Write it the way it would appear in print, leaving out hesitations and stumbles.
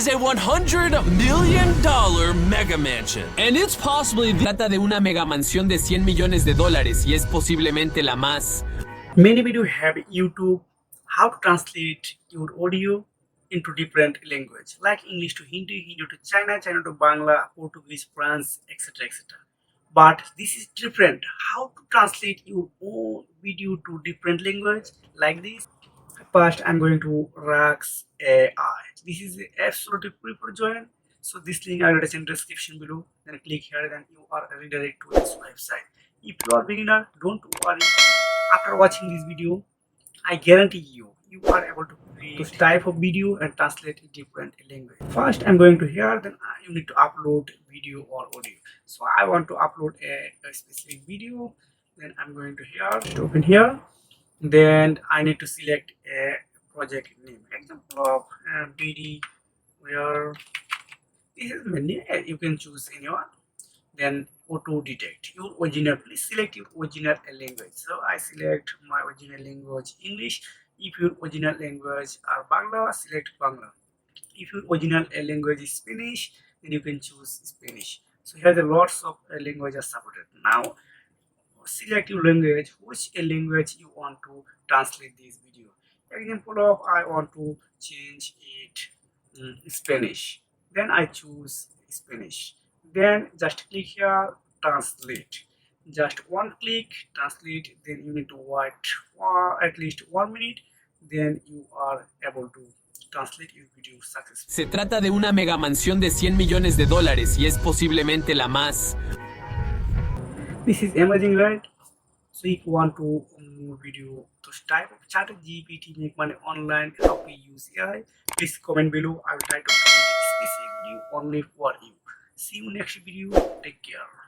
is a $100 million mega mansion. And it's possibly trata de una mega mansión de $100 millones y es posiblemente la más. Many people have YouTube how to translate your audio into different language like English to Hindi, Hindi to China, China to Bangla, Portuguese, France, etc. etc. But this is different. How to translate your own video to different language like this? First, I'm going to Rask.ai. This is absolutely free for join. So this link I will in description below. Then click here, then you are redirect to this website. If you are beginner, don't worry. After watching this video, I guarantee you are able to create this type of video and translate in different language. First, I'm going to here. Then you need to upload video or audio. So I want to upload a specific video. Then I'm going to here to open here. Then I need to select a project name. Example of BD where this is many. You can choose anyone. Then auto detect your original. Please select your original language. So I select my original language English. If your original language are Bangla, select Bangla. If your original language is Spanish, then you can choose Spanish. So here the lots of languages supported. Now select your language, which language you want to translate this video. Example of I want to change it Spanish. Then I choose Spanish. Then just click here, translate. Just one click, translate. Then you need to wait for at least 1 minute. Then you are able to translate your video successfully. Se trata de una mega mansión de $100 millones y es posiblemente la más. This is amazing, right? So if you want to video this type of chat GPT make money online, how to use AI, please comment below. I will try to create a specific video only for you. See you next video. Take care.